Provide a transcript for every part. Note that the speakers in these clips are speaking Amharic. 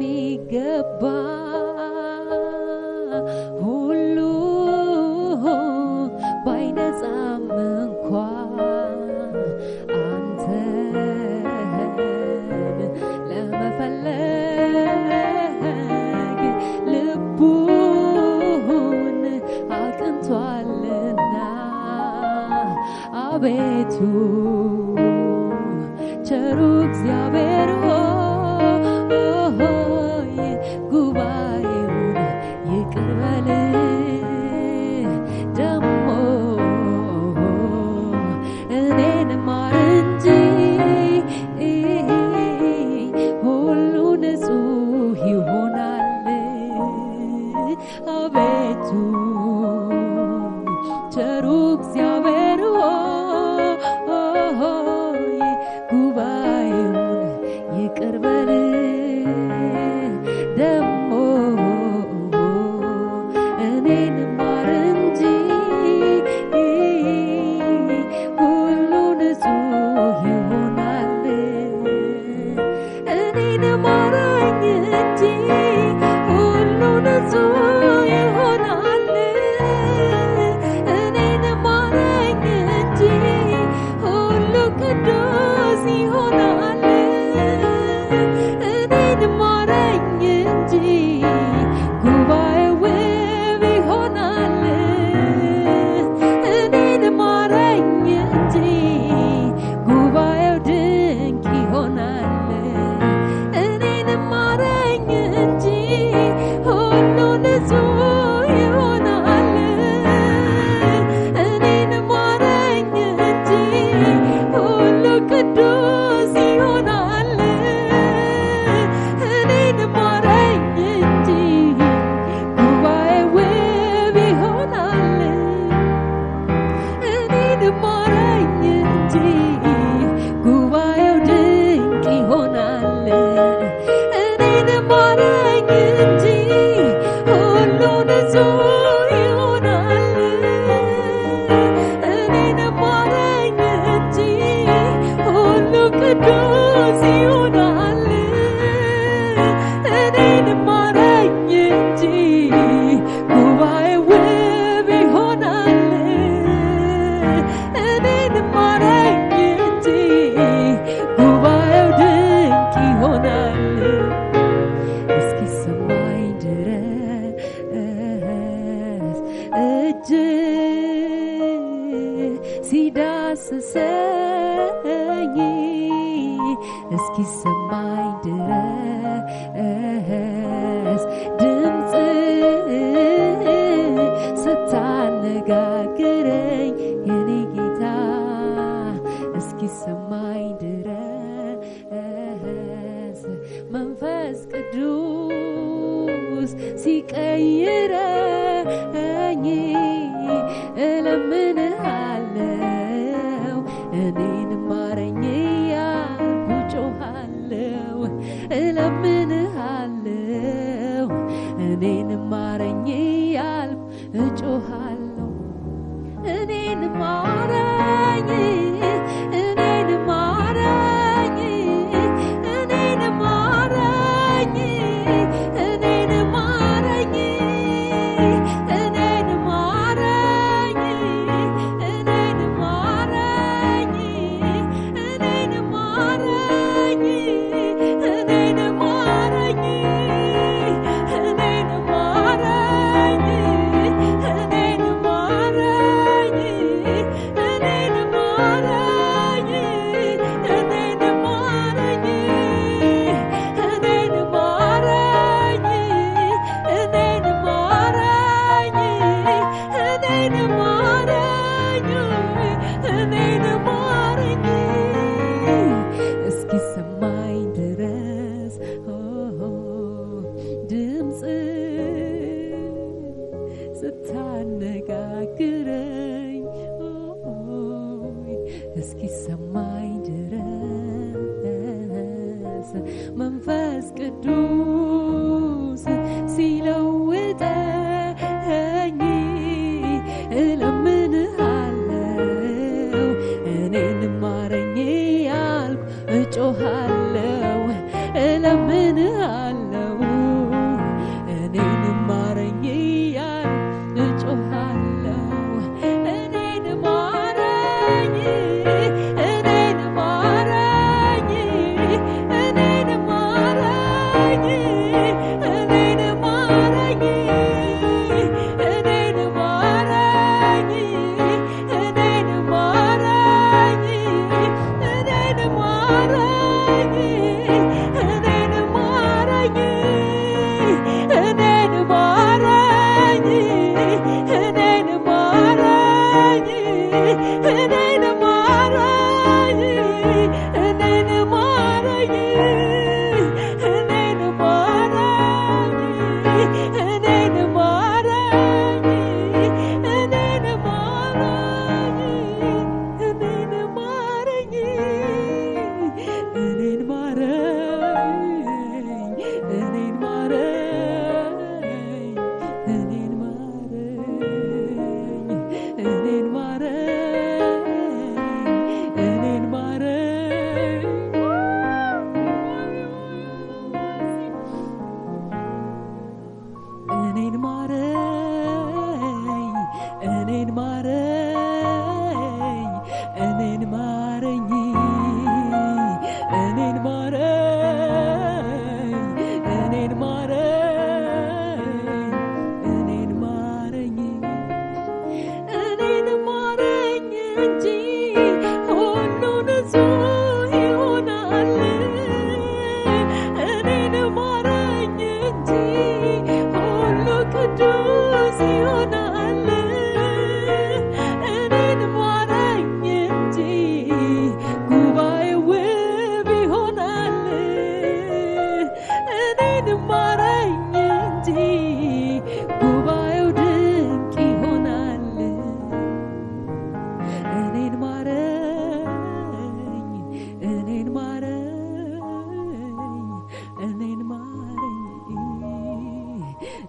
የሚገባ ሁሉ ባይነጻም እንኳን አንተን ለመፈለግ ልቡን አቅንቷልና አቤቱ ቸሩ እግዚአብሔር ሆይ ጉባኤውን ይቅር በል ደሞ እኔን ማር እንጂ ሁሉ ንጹህ ይሆናል አቤቱ ቸሩ እግዚአብሔር ሆይ ጉባኤውን ይቅር በል ደሞ እኔን ማር እንጂ ሁሉ ንጹህ ይሆናል እኔን ማረኝ እንጂ ሁሉ ንጹህ ይሆናል እኔን ማረኝ እንጂ ሁሉ ቅዱስ ይሆናል እኔን ማረኝ እንጂ ጉባኤው ውብ ይሆናል እኔን ማረኝ እንጂ ጉባኤው ድንቅ ይሆናል እኔን ማረኝ እንጂ ሁሉ ንጹህ ይሆናል እኔን ማረኝ እንጂ ሁሉ ቅዱስ ይሆናል እኔን ማረኝ እንጂ ጉባኤው ውብ ይሆናል እኔን ማረኝ እንጂ ጉባኤው ድንቅ ይሆናል እኔን ማረኝ እንጂ ሁሉ ንጹህ ይሆናል እኔን ማረኝ እንጂ ሁሉ ቅዱስ ይሆናል እኔን ማረኝ እንጂ ጉባኤው ውብ ይሆናል እኔን ማረኝ እንጂ ጉባኤው ድንቅ ይሆናል እስኪሰማኝ ድረስ እጅ ሲዳስሰኝ እስኪሰማኝ ድረስ ድምፅ ስታነጋግረኝ የኔ ጌታ እስኪሰማኝ ድረስ መንፈስ ቅዱስ ሲቀይረኝ እለምንሃለው እኔን ማረኝ እያልኩ ጮኻለው እለምንሃለው እኔን ማረኝ እያልኩ እጮኻለው እኔን ማረኝ እኔን ማረኝ እኔን ማረኝ እኔን ማረኝ እኔን ማረኝ እኔን ማረኝ እኔን ማረኝ እኔን ማረኝ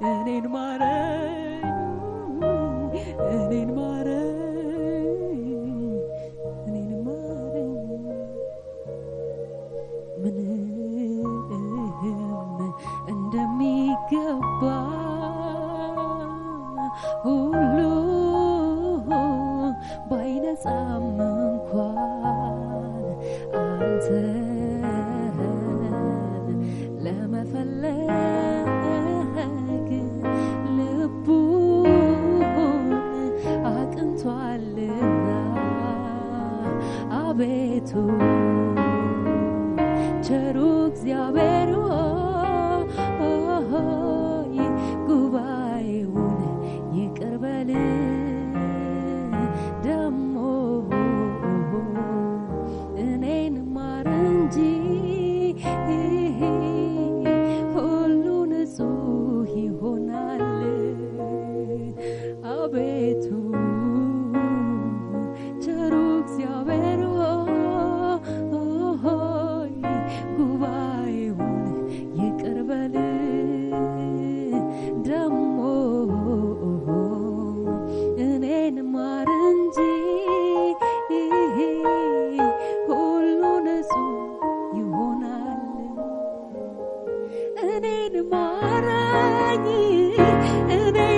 እኔን ማረኝ እኔን ማረኝ እኔን ማረኝ ምንም እንደሚገባ ሁሉ ባይነጻም እንኳን አንተ ለመፈለግ ልቡ አቅንቷልና አቤቱ ቸሩ እግዚአብሔር ሆይ ጉባኤውን ይቅር በል ደሞ እኔን ማር እንጂ ሁሉ ንጹህ ይሆናል አቤቱ ቸሩ እግዚአብሔር ሆይ ጉባኤውን ይቅር በል ደሞ እኔን ማር እንጂ ሁሉ ንጹህ ይሆናል እኔን ማረኝ እኔን